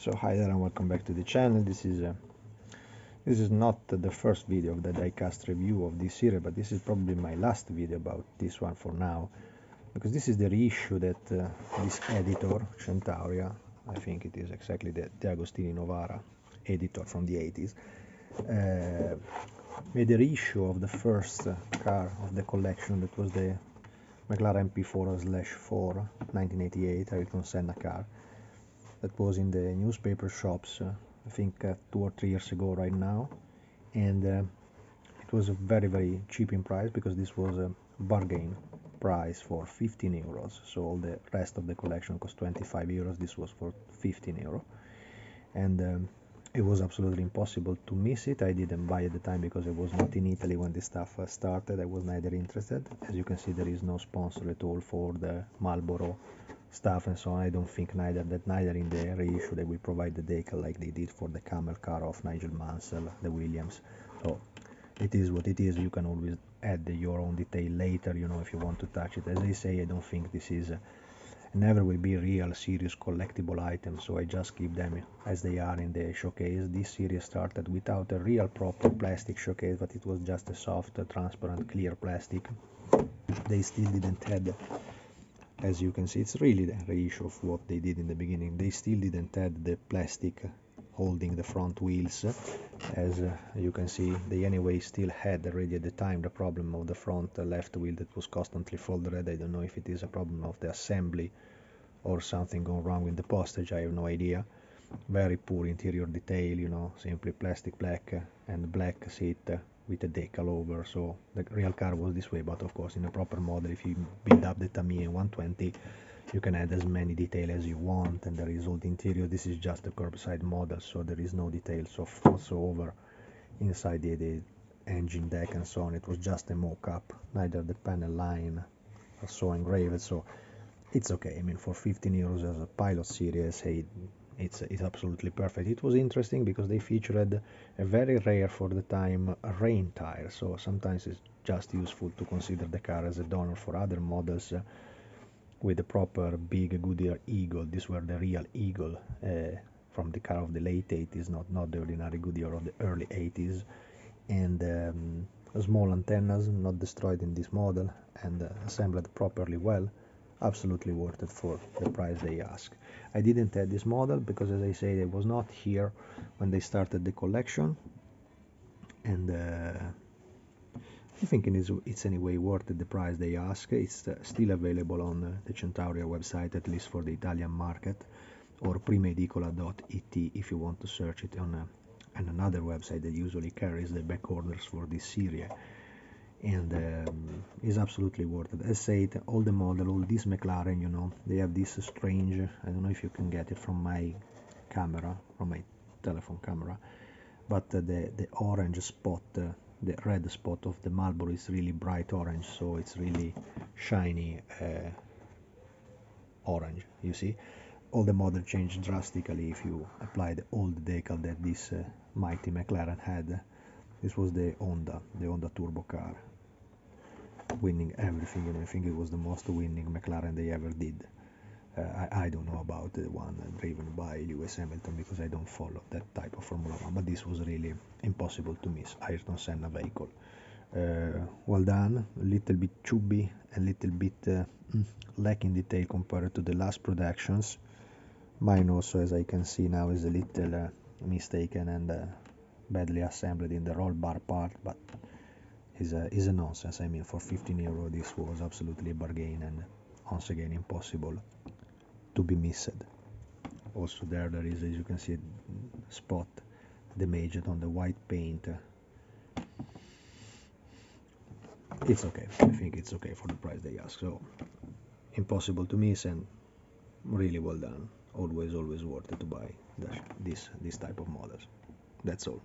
So hi there and welcome back to the channel. This is not the first video of the diecast review of this series, but this is probably my last video about this one for now, because this is the reissue that this editor, Centauria, I think it is exactly the Agostini Novara editor from the 80s, made a reissue of the first car of the collection, that was the McLaren MP4/4 1988 Ayrton Senna car. That was in the newspaper shops, I think 2 or 3 years ago right now, and it was a very cheap in price, because this was a bargain price for 15 euros. So all the rest of the collection cost 25 euros, this was for 15 euro, and it was absolutely impossible to miss it. I didn't buy at the time because I was not in Italy when this stuff started. I was neither interested. As you can see, there is no sponsor at all for the Marlboro stuff and so on. I don't think neither in the reissue they will provide the decal like they did for the camel car of Nigel Mansell, the Williams. So it is what it is. You can always add your own detail later, you know, if you want to touch it. As I say, I don't think this is never will be real serious collectible items, so I just keep them as they are in the showcase. This series started without a real proper plastic showcase, but it was just a soft, transparent, clear plastic. They still didn't have, as you can see, it's really the reissue of what they did in the beginning. They still didn't add the plastic holding the front wheels. As you can see, they anyway still had already at the time the problem of the front left wheel that was constantly folded. I don't know if it is a problem of the assembly or something gone wrong with the postage, I have no idea. Very poor interior detail, you know, simply plastic black and black seat with a decal over. So the real car was this way, but of course in a proper model, if you build up the Tamiya 120, you can add as many detail as you want, and there is all the interior. This is just a curbside model, so there is no details of whatsoever inside the engine deck and so on. It was just a mock-up, neither the panel line or so engraved, so it's okay. I mean, for 15 euros as a pilot series, hey, it's absolutely perfect. It was interesting because they featured a very rare for the time rain tire, so sometimes it's just useful to consider the car as a donor for other models with the proper big Goodyear Eagle. These were the real Eagle from the car of the late 80s, not the ordinary Goodyear of the early 80s, and small antennas, not destroyed in this model, and assembled properly well. Absolutely worth it for the price they ask. I didn't add this model because, as I say, it was not here when they started the collection, and I think it's anyway worth the price they ask. It's still available on the Centauria website, at least for the Italian market, or edicola.it if you want to search it on another website that usually carries the back orders for this series. And is absolutely worth it. As said, all the model, all these McLaren, you know, they have this strange, I don't know if you can get it from my camera, from my telephone camera, but the orange spot, the red spot of the Marlboro is really bright orange, so it's really shiny orange, you see. All the model changed drastically if you apply the old decal that this mighty McLaren had. This was the Honda turbo car, winning everything, you know. I think it was the most winning McLaren they ever did. I don't know about the one driven by Lewis Hamilton, because I don't follow that type of Formula 1, but this was really impossible to miss. Ayrton Senna vehicle. Well done. A little bit chubby, a little bit lacking detail compared to the last productions. Mine also, as I can see now, is a little mistaken and badly assembled in the roll bar part, but is a nonsense. I mean, for 15 euro this was absolutely a bargain, and once again impossible to be missed. Also there is, as you can see, a spot damaged on the white paint. It's okay. I think it's okay for the price they ask, so impossible to miss and really well done. Always worth it to buy this type of models. That's all.